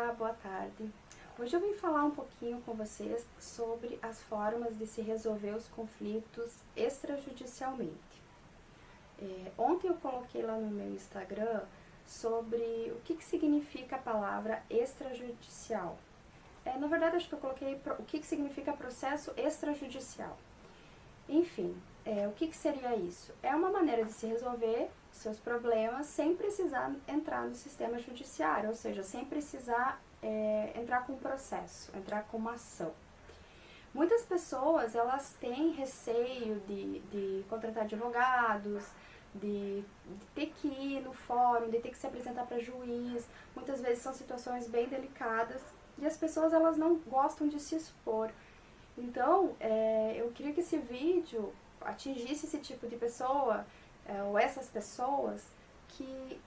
Olá, boa tarde. Hoje eu vim falar um pouquinho com vocês sobre as formas de se resolver os conflitos extrajudicialmente. Ontem eu coloquei lá no meu Instagram sobre o que significa a palavra extrajudicial. Na verdade, acho que eu coloquei o que significa processo extrajudicial. Enfim, o que seria isso? É uma maneira de se resolver seus problemas sem precisar entrar no sistema judiciário, ou seja, sem precisar entrar com um processo, entrar com uma ação. Muitas pessoas, elas têm receio de contratar advogados, de ter que ir no fórum, de ter que se apresentar para juiz. Muitas vezes são situações bem delicadas e as pessoas, elas não gostam de se expor. Então, eu queria que esse vídeo atingisse esse tipo de pessoa, ou essas pessoas que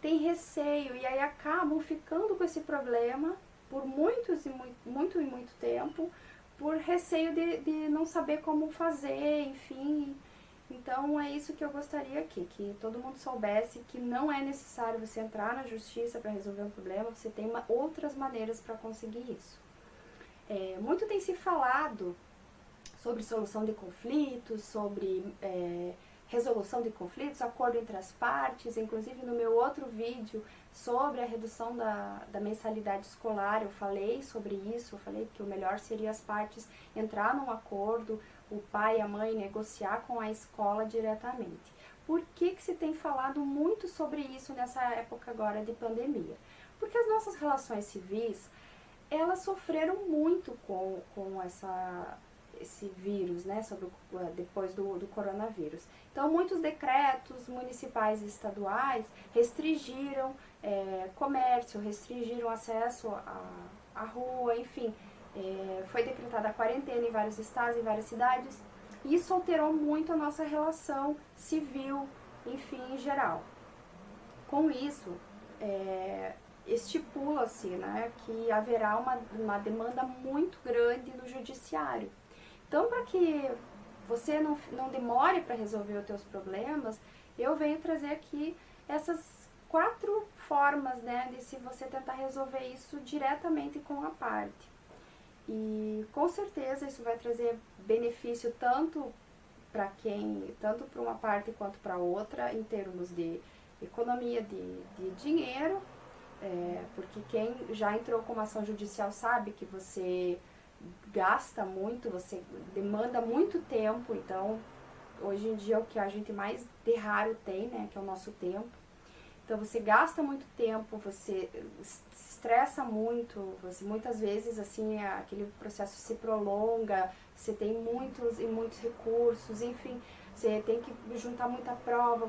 têm receio e aí acabam ficando com esse problema por muito tempo, por receio de não saber como fazer, enfim. Então, é isso que eu gostaria aqui, que todo mundo soubesse que não é necessário você entrar na justiça para resolver um problema, você tem outras maneiras para conseguir isso. Muito tem se falado sobre solução de conflitos, sobre resolução de conflitos, acordo entre as partes. Inclusive no meu outro vídeo sobre a redução da mensalidade escolar, eu falei sobre isso, eu falei que o melhor seria as partes entrar num acordo, o pai e a mãe negociar com a escola diretamente. Por que se tem falado muito sobre isso nessa época agora de pandemia? Porque as nossas relações civis, elas sofreram muito com esse vírus, né, depois do coronavírus. Então, muitos decretos municipais e estaduais restringiram comércio, restringiram acesso à rua, enfim. Foi decretada a quarentena em vários estados, em várias cidades. E isso alterou muito a nossa relação civil, enfim, em geral. Com isso, estipula-se, né, que haverá uma demanda muito grande no judiciário. Então, para que você não demore para resolver os teus problemas, eu venho trazer aqui essas 4 formas, né, de se você tentar resolver isso diretamente com a parte. E com certeza isso vai trazer benefício tanto para uma parte quanto para outra, em termos de economia de dinheiro, porque quem já entrou com uma ação judicial sabe que você gasta muito, você demanda muito tempo. Então, hoje em dia, o que a gente mais de raro tem, né, que é o nosso tempo. Então, você gasta muito tempo, você se estressa muito, você muitas vezes, assim, aquele processo se prolonga, você tem muitos recursos, enfim, você tem que juntar muita prova.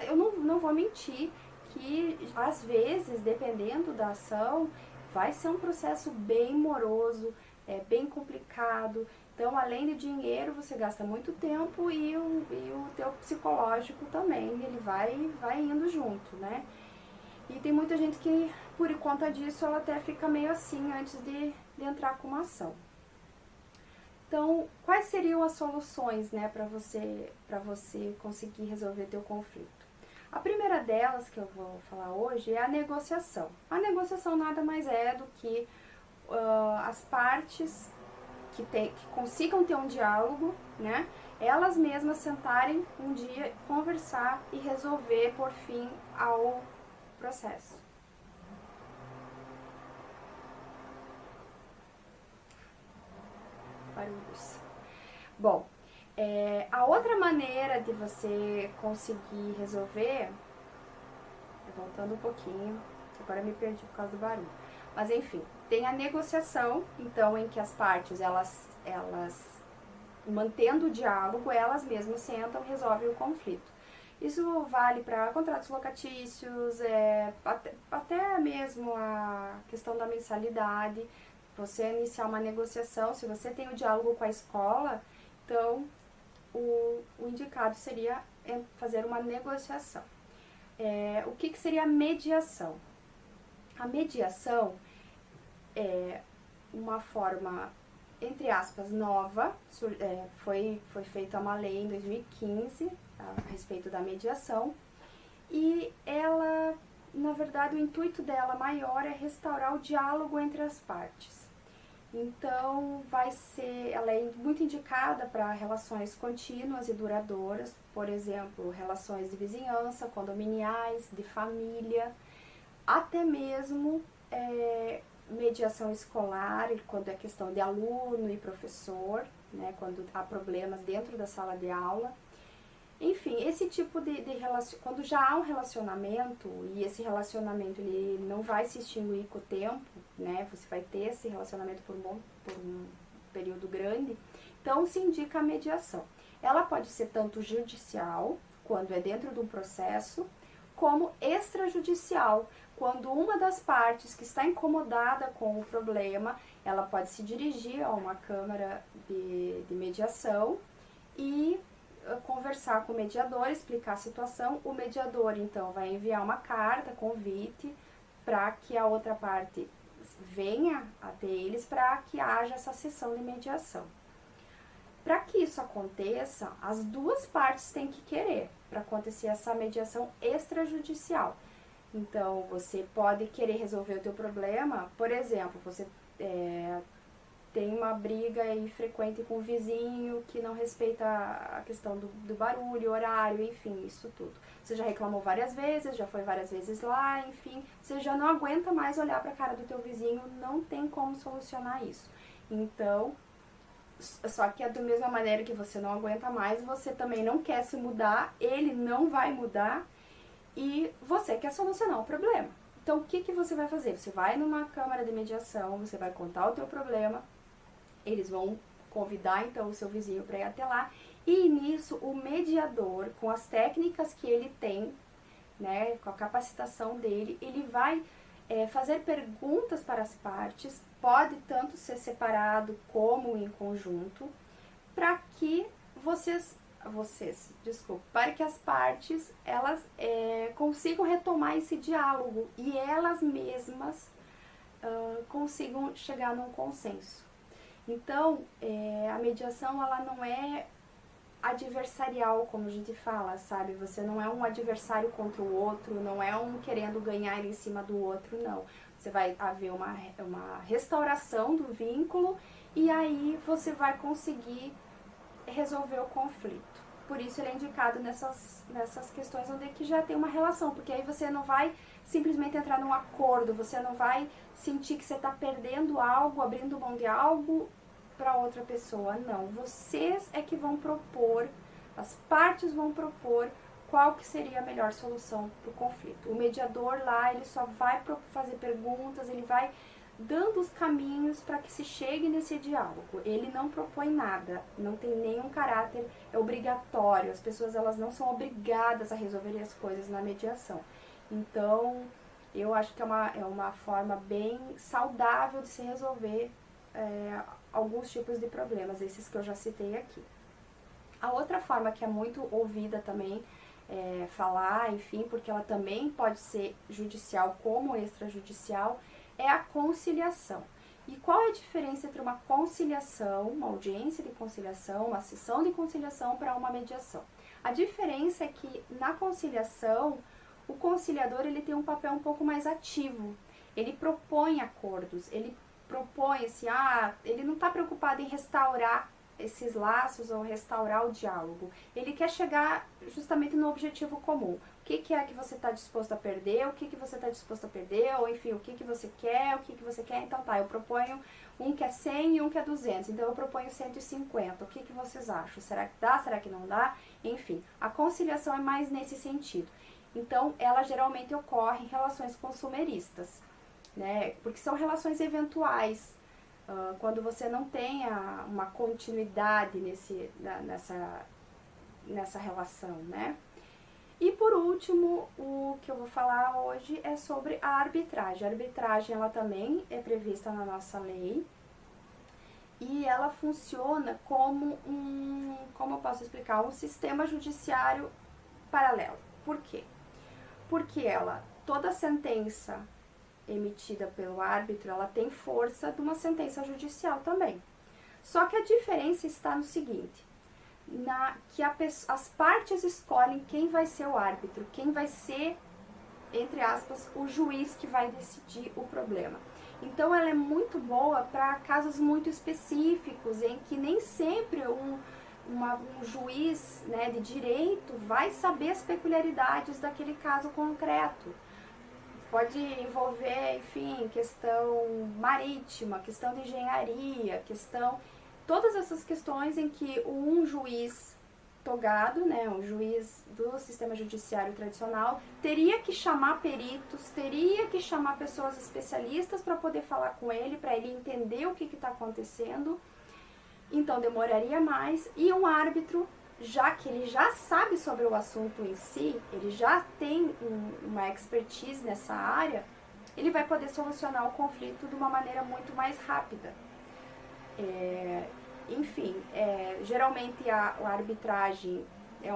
Eu não vou mentir que, às vezes, dependendo da ação, vai ser um processo bem moroso, bem complicado. Então, além de dinheiro, você gasta muito tempo e o teu psicológico também, ele vai indo junto, né? E tem muita gente que, por conta disso, ela até fica meio assim antes de entrar com uma ação. Então, quais seriam as soluções, né, para você conseguir resolver teu conflito? A primeira delas que eu vou falar hoje é a negociação. A negociação nada mais é do que as partes que consigam ter um diálogo, né, elas mesmas sentarem um dia, conversar e resolver, por fim, ao processo. Barulhos. Bom, a outra maneira de você conseguir resolver, voltando um pouquinho, agora me perdi por causa do barulho, mas enfim, tem a negociação, então, em que as partes, elas mantendo o diálogo, elas mesmas sentam e resolvem o conflito. Isso vale para contratos locatícios, até mesmo a questão da mensalidade. Você iniciar uma negociação, se você tem o diálogo com a escola, então o indicado seria fazer uma negociação. O que seria a mediação? A mediação é uma forma, entre aspas, nova. Foi feita uma lei em 2015 a respeito da mediação, e ela na verdade, o intuito dela maior é restaurar o diálogo entre as partes. Então, ela é muito indicada para relações contínuas e duradouras, por exemplo, relações de vizinhança, condominiais, de família, até mesmo mediação escolar, quando é questão de aluno e professor, né, quando há problemas dentro da sala de aula. Enfim, esse tipo de relação, quando já há um relacionamento, e esse relacionamento ele não vai se extinguir com o tempo, né? Você vai ter esse relacionamento por um período grande, então se indica a mediação. Ela pode ser tanto judicial, quando é dentro de um processo, como extrajudicial, quando uma das partes que está incomodada com o problema, ela pode se dirigir a uma câmara de mediação e conversar com o mediador, explicar a situação. O mediador, então, vai enviar uma carta, convite, para que a outra parte venha até eles para que haja essa sessão de mediação. Para que isso aconteça, as duas partes têm que querer, para acontecer essa mediação extrajudicial. Então, você pode querer resolver o teu problema, por exemplo, você tem uma briga frequente com o vizinho que não respeita a questão do barulho, horário, enfim, isso tudo. Você já reclamou várias vezes, já foi várias vezes lá, enfim, você já não aguenta mais olhar para a cara do teu vizinho, não tem como solucionar isso. Então, só que da mesma maneira que você não aguenta mais, você também não quer se mudar, ele não vai mudar e você quer solucionar o problema. Então, o que você vai fazer? Você vai numa câmara de mediação, você vai contar o teu problema, eles vão convidar, então, o seu vizinho para ir até lá. E nisso, o mediador, com as técnicas que ele tem, né, com a capacitação dele, ele vai fazer perguntas para as partes, pode tanto ser separado como em conjunto, para que para que as partes, elas consigam retomar esse diálogo e elas mesmas consigam chegar num consenso. Então, a mediação, ela não é adversarial, como a gente fala, sabe? Você não é um adversário contra o outro, não é um querendo ganhar em cima do outro, não. Você vai haver uma restauração do vínculo e aí você vai conseguir resolver o conflito. Por isso ele é indicado nessas questões onde que já tem uma relação, porque aí você não vai simplesmente entrar num acordo, você não vai sentir que você está perdendo algo, abrindo mão de algo para outra pessoa, não. Vocês é que vão propor, as partes vão propor qual que seria a melhor solução para o conflito. O mediador lá, ele só vai fazer perguntas, ele vai dando os caminhos para que se chegue nesse diálogo. Ele não propõe nada, não tem nenhum caráter obrigatório. As pessoas, elas não são obrigadas a resolver as coisas na mediação. Então, eu acho que é uma forma bem saudável de se resolver alguns tipos de problemas, esses que eu já citei aqui. A outra forma que é muito ouvida também, falar, enfim, porque ela também pode ser judicial como extrajudicial, é a conciliação. E qual é a diferença entre uma conciliação, uma audiência de conciliação, uma sessão de conciliação para uma mediação? A diferença é que na conciliação, o conciliador, ele tem um papel um pouco mais ativo. Ele propõe acordos, ele propõe ele não está preocupado em restaurar esses laços ou restaurar o diálogo. Ele quer chegar justamente no objetivo comum. O que é que você está disposto a perder, o que você está disposto a perder, ou enfim, o que você quer, então tá, eu proponho um que é 100 e um que é 200, então eu proponho 150, o que vocês acham? Será que dá, será que não dá? Enfim, a conciliação é mais nesse sentido. Então, ela geralmente ocorre em relações consumeristas, né, porque são relações eventuais, quando você não tem uma continuidade nessa relação, né. E por último, o que eu vou falar hoje é sobre a arbitragem. A arbitragem, ela também é prevista na nossa lei e ela funciona como como eu posso explicar, um sistema judiciário paralelo. Por quê? Porque toda sentença emitida pelo árbitro, ela tem força de uma sentença judicial também. Só que a diferença está no seguinte, que as partes escolhem quem vai ser o árbitro, quem vai ser entre aspas, o juiz que vai decidir o problema. Então ela é muito boa para casos muito específicos, em que nem sempre um juiz, né, de direito vai saber as peculiaridades daquele caso concreto. Pode envolver, enfim, questão marítima, questão de engenharia, todas essas questões em que um juiz togado, né, um juiz do sistema judiciário tradicional, teria que chamar peritos, teria que chamar pessoas especialistas para poder falar com ele, para ele entender o que está acontecendo. Então demoraria mais, e um árbitro, já que ele já sabe sobre o assunto em si, ele já tem uma expertise nessa área, ele vai poder solucionar o conflito de uma maneira muito mais rápida. Enfim, geralmente a arbitragem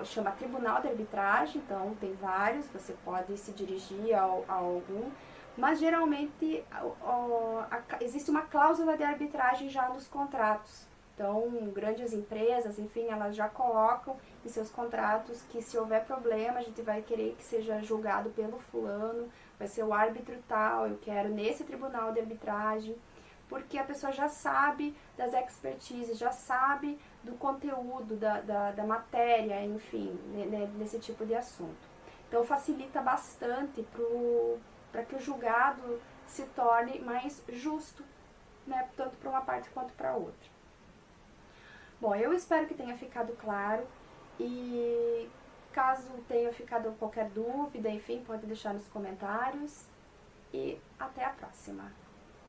chama Tribunal de Arbitragem, então tem vários, você pode se dirigir a algum, mas geralmente existe uma cláusula de arbitragem já nos contratos. Então, grandes empresas, enfim, elas já colocam em seus contratos que se houver problema, a gente vai querer que seja julgado pelo fulano, vai ser o árbitro tal, eu quero nesse tribunal de arbitragem, porque a pessoa já sabe das expertises, já sabe do conteúdo, da matéria, enfim, nesse tipo de assunto. Então facilita bastante para que o julgado se torne mais justo, né, tanto para uma parte quanto para a outra. Bom, eu espero que tenha ficado claro, e caso tenha ficado qualquer dúvida, enfim, pode deixar nos comentários, e até a próxima.